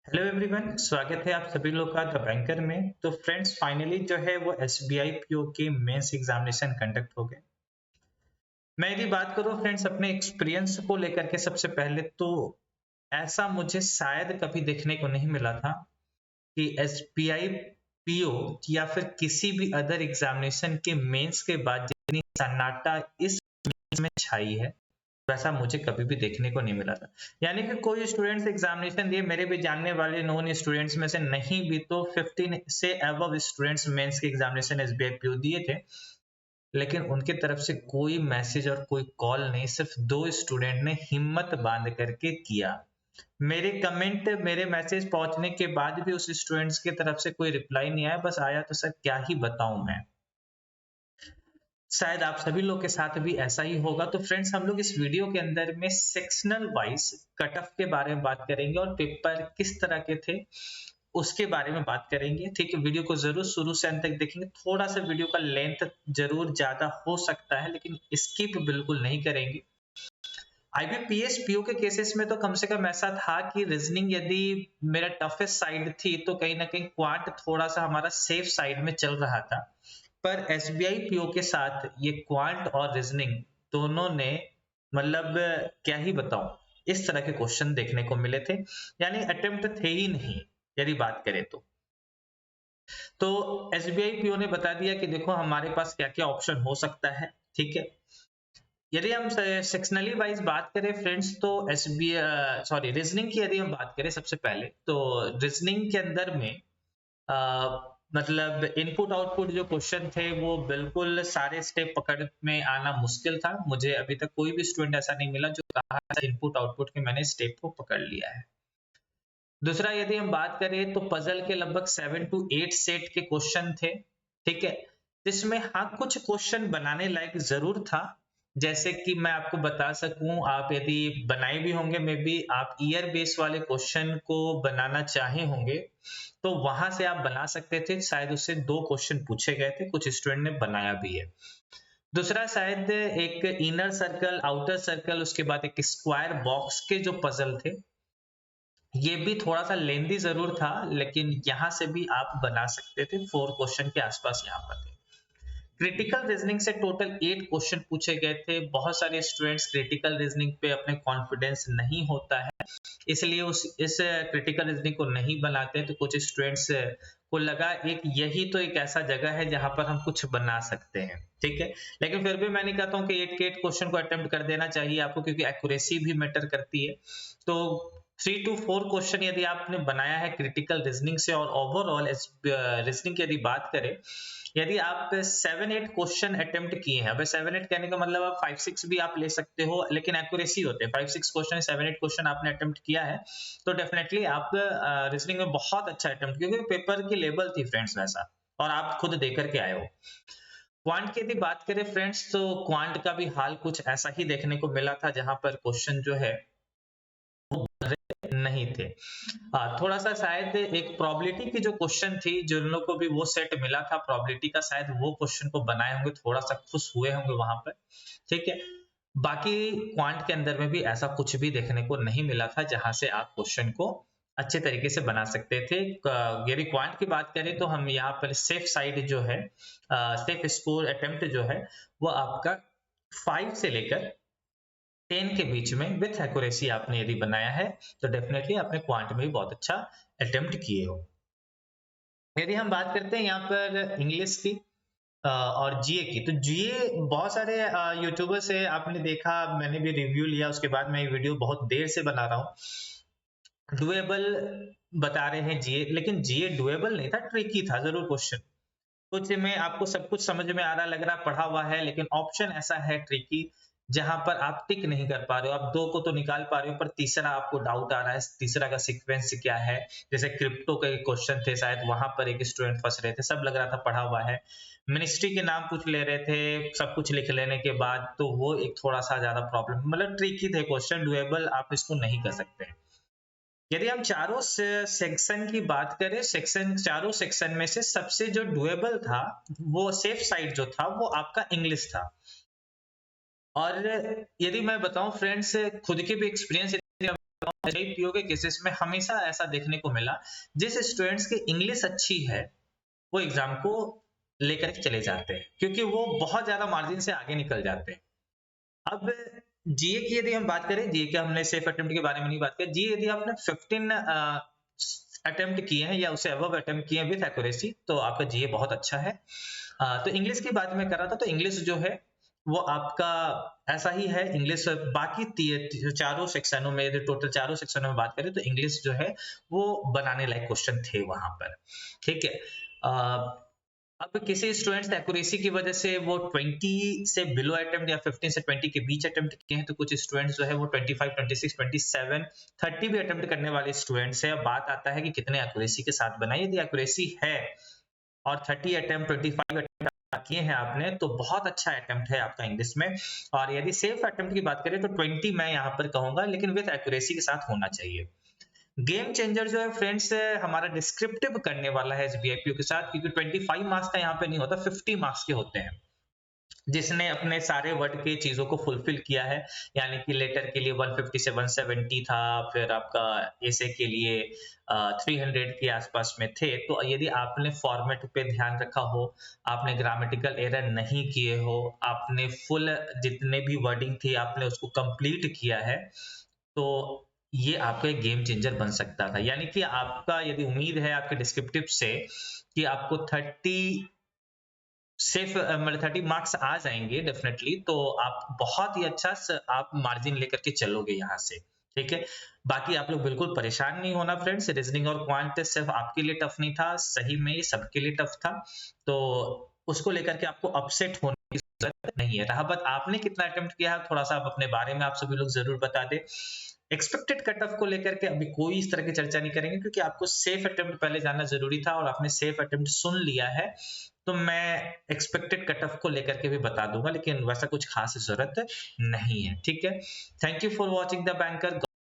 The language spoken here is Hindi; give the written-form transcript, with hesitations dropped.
हेलो एवरीवन, स्वागत है आप सभी लोग का द बैंकर में। तो फ्रेंड्स, फाइनली जो है वो एसबीआई पीओ के मेंस एग्जामिनेशन कंडक्ट हो गए। मैं यदि बात करूं फ्रेंड्स अपने एक्सपीरियंस को लेकर के, सबसे पहले तो ऐसा मुझे शायद कभी देखने को नहीं मिला था कि एसबीआई पीओ या फिर किसी भी अदर एग्जामिनेशन के मेंस के बाद जितनी सन्नाटा इस मेंस में छाई है, वैसा मुझे कभी भी देखने को नहीं मिला था। यानी कि कोई स्टूडेंट्स एग्जामिनेशन दिए, मेरे भी जानने वाले नोन स्टूडेंट्स में से नहीं भी तो 15 से अबव स्टूडेंट्स मेंस के एग्जामिनेशन एसबीआई पीओ दिए थे, लेकिन उनके तरफ से कोई मैसेज और कोई कॉल नहीं, सिर्फ दो स्टूडेंट ने हिम्मत बांध करके किया। मेरे कमेंट, मेरे मैसेज पहुंचने के बाद भी उस स्टूडेंट्स की तरफ से कोई रिप्लाई नहीं आया। बस आया तो सर क्या ही बताऊं मैं। शायद आप सभी लोग के साथ भी ऐसा ही होगा। तो फ्रेंड्स, हम लोग इस वीडियो के अंदर में सेक्शनल वाइज कट ऑफ के बारे में बात करेंगे और पेपर किस तरह के थे उसके बारे में बात करेंगे। ठीक है, वीडियो को जरूर शुरू से अंत तक देखेंगे। थोड़ा सा वीडियो का लेंथ जरूर ज्यादा हो सकता है, लेकिन स्किप बिल्कुल नहीं करेंगे। आईबीपीएस पीओ के केसेस में तो कम से कम ऐसा था कि रीजनिंग यदि मेरा टफेस्ट साइड थी, तो कहीं ना कहीं क्वांट थोड़ा सा हमारा सेफ साइड में चल रहा था। पर एसबीआई पीओ के साथ ये क्वांट और रीजनिंग दोनों ने, मतलब क्या ही बताऊं, इस तरह के क्वेश्चन देखने को मिले थे। यानी अटेम्प्ट थे ही नहीं यदि बात करें तो एसबीआई पीओ ने बता दिया कि देखो हमारे पास क्या क्या ऑप्शन हो सकता है। ठीक है, यदि हम सेक्शनली वाइज बात करें फ्रेंड्स, तो रीजनिंग की यदि हम बात करें सबसे पहले, तो रीजनिंग के अंदर में मतलब इनपुट आउटपुट जो क्वेश्चन थे वो बिल्कुल सारे स्टेप पकड़ में आना मुश्किल था। मुझे अभी तक कोई भी स्टूडेंट ऐसा नहीं मिला जो कहा इनपुट आउटपुट के मैंने स्टेप को पकड़ लिया है। दूसरा, यदि हम बात करें तो पजल के लगभग 7 to 8 सेट के क्वेश्चन थे। ठीक है, जिसमें हाँ कुछ क्वेश्चन बनाने लायक जरूर था। जैसे कि मैं आपको बता सकूं, आप यदि बनाए भी होंगे, मे बी आप ईयर बेस वाले क्वेश्चन को बनाना चाहे होंगे, तो वहां से आप बना सकते थे। शायद उससे 2 क्वेश्चन पूछे गए थे, कुछ स्टूडेंट ने बनाया भी है। दूसरा, शायद एक इनर सर्कल, आउटर सर्कल, उसके बाद एक स्क्वायर बॉक्स के जो पजल थे, ये भी थोड़ा सा लेंदी जरूर था, लेकिन यहां से भी आप बना सकते थे। 4 क्वेश्चन के आसपास यहाँ पर थे। क्रिटिकल रीजनिंग से टोटल 8 क्वेश्चन पूछे गए थे। बहुत सारे स्टूडेंट्स क्रिटिकल रीजनिंग पे अपने कॉन्फिडेंस नहीं होता है, इसलिए इस क्रिटिकल रीजनिंग को नहीं बनाते। तो कुछ स्टूडेंट्स को लगा एक यही तो एक ऐसा जगह है जहां पर हम कुछ बना सकते हैं। ठीक है, लेकिन फिर भी मैं नहीं कहता हूँ कि 8 के 8 क्वेश्चन को अटेम्प्ट कर देना चाहिए आपको, क्योंकि एक्यूरेसी भी मैटर करती है। तो 3 to 4 क्वेश्चन यदि आपने बनाया है क्रिटिकल रीजनिंग से, और ओवरऑल रीजनिंग की यदि बात करें, यदि आप 7-8 क्वेश्चन अटेम्प्ट किए हैं, अब 7-8 कहने का मतलब आप 5-6 भी आप ले सकते हो, लेकिन एक्यूरेसी होते हैं 5-6 क्वेश्चन, 7-8 क्वेश्चन आपने अटेम्प्ट किया है, तो डेफिनेटली आप रीजनिंग में बहुत अच्छा अटेम्प्ट, क्योंकि पेपर की लेवल थी फ्रेंड्स वैसा, और आप खुद देकर के आए हो। क्वांट की यदि बात करें फ्रेंड्स, तो क्वांट का भी हाल कुछ ऐसा ही देखने को मिला था, जहां पर क्वेश्चन जो है नहीं थे। थोड़ा सा शायद एक प्रोबेबिलिटी की जो क्वेश्चन थी, जिन लोगों को भी वो सेट मिला था प्रोबेबिलिटी का, शायद वो क्वेश्चन को बनाए होंगे, थोड़ा सा खुश हुए होंगे वहां पर। ठीक है, बाकी क्वांट के अंदर में भी ऐसा कुछ भी देखने को नहीं मिला था जहां से आप क्वेश्चन को अच्छे तरीके से बना सकते थे। यदि क्वांट की बात करें तो हम यहाँ पर सेफ साइड जो है, सेफ स्कोर अटेम्प्ट जो है, वो आपका 5 से लेकर 10 के बीच में विथ एक्यूरेसी आपने यदि बनाया है, तो डेफिनेटली आपने क्वांट में भी बहुत अच्छा अटेम्प्ट किए हो। यदि हम बात करते हैं यहाँ पर इंग्लिश की और जीए की, तो जीए बहुत सारे यूट्यूबर से आपने देखा, मैंने भी रिव्यू लिया, उसके बाद मैं ये वीडियो बहुत देर से बना रहा हूँ। डुएबल बता रहे हैं जीए, लेकिन जीए डुएबल नहीं था, ट्रिकी था जरूर क्वेश्चन। कुछ में आपको सब कुछ समझ में आ रहा, लग रहा पढ़ा हुआ है, लेकिन ऑप्शन ऐसा है ट्रिकी जहां पर आप टिक नहीं कर पा रहे हो। आप 2 को तो निकाल पा रहे हो, पर तीसरा आपको डाउट आ रहा है, तीसरा का सीक्वेंस क्या है। जैसे क्रिप्टो के क्वेश्चन थे, शायद वहां पर एक स्टूडेंट फंस रहे थे, सब लग रहा था पढ़ा हुआ है। मिनिस्ट्री के नाम कुछ ले रहे थे, सब कुछ लिख लेने के बाद, तो वो एक थोड़ा सा ज्यादा प्रॉब्लम, मतलब ट्रिकी थे क्वेश्चन, डुएबल आप इसको नहीं कर सकते। यदि हम चारों सेक्शन की बात करें, चारों सेक्शन में से सबसे जो डुएबल था, वो सेफ साइड जो था, वो आपका इंग्लिश था। और यदि मैं बताऊं फ्रेंड्स, खुद के भी एक्सपीरियंस पीओ के केसेस में हमेशा ऐसा देखने को मिला, जिस स्टूडेंट्स की इंग्लिश अच्छी है वो एग्जाम को लेकर के चले जाते हैं, क्योंकि वो बहुत ज्यादा मार्जिन से आगे निकल जाते हैं। अब जीए की यदि हम बात करें, जीए के हमने सेफ अटेम्प्ट के बारे में नहीं बात की, जीए यदि आपने 15 अटेम्प्ट किए हैं या उसे अबव अटेम्प्ट किए हैं विद एक्यूरेसी, तो आपका जीए बहुत अच्छा है। तो इंग्लिश की बात मैं कर रहा था, तो इंग्लिश जो है वो आपका ऐसा ही है। इंग्लिश बाकी चारों सेक्शनों में, यदि टोटल चारों सेक्शनों में बात करें तो इंग्लिश जो है वो बनाने लायक क्वेश्चन थे वहां पर, ठीक है। अब किसी स्टूडेंट्स ने एक्यूरेसी की वजह से वो 20 से बिलो अटेम्प्ट या 15 से 20 के बीच अटेम्प्ट किए हैं, तो कुछ स्टूडेंट्स जो है वो 25, 26, 27, 30 भी अटेम्प्ट करने वाले स्टूडेंट्स है। अब बात आता है कि कितने एक्यूरेसी के साथ बनाए। यदि एक्यूरेसी है और 30 अटेम्प्ट, 25 अटेम्प्ट किए हैं आपने, तो बहुत अच्छा अटेम्प्ट है आपका इंग्लिश में। और यदि सेफ अटेम्प्ट की बात करें तो 20 मैं यहाँ पर कहूंगा, लेकिन विद एक्यूरेसी के साथ होना चाहिए। गेम चेंजर जो है फ्रेंड्स हमारा डिस्क्रिप्टिव करने वाला है एसबीआईपीओ के साथ, क्योंकि 25 मार्क्स का यहाँ पे नहीं होता, 50 मार्क्स के होते हैं। जिसने अपने सारे वर्ड के चीजों को फुलफिल किया है, यानी कि लेटर के लिए 150 से 170 था, फिर आपका एसे के लिए 300 के आसपास में थे। तो यदि आपने फॉर्मेट पे ध्यान रखा हो, आपने ग्रामेटिकल एरर नहीं किए हो, आपने फुल जितने भी वर्डिंग थी आपने उसको कंप्लीट किया है, तो ये आपका एक गेम चेंजर बन सकता था। यानी कि आपका यदि उम्मीद है आपके डिस्क्रिप्टिव से कि आपको 30 सिर्फ मतलब 30 मार्क्स आ जाएंगे डेफिनेटली, तो आप बहुत ही अच्छा आप मार्जिन लेकर के चलोगे यहाँ से, ठीक है। बाकी आप लोग बिल्कुल परेशान नहीं होना फ्रेंड्स, रीजनिंग और क्वांट सिर्फ आपके लिए टफ नहीं था, सही में ये सबके लिए टफ था। तो उसको लेकर के आपको अपसेट होने की जरूरत नहीं है। रहा बात आपने कितना अटेम्प्ट किया है, थोड़ा सा आप अपने बारे में आप सभी लोग जरूर बता दें। एक्सपेक्टेड कट ऑफ को लेकर के अभी कोई इस तरह की चर्चा नहीं करेंगे, क्योंकि आपको सेफ अटेम्प्ट पहले जानना जरूरी था और आपने सेफ अटेम्प्ट सुन लिया है। तो मैं एक्सपेक्टेड कट ऑफ को लेकर के भी बता दूंगा, लेकिन वैसा कुछ खास जरूरत नहीं है, ठीक है। Thank you for watching the banker.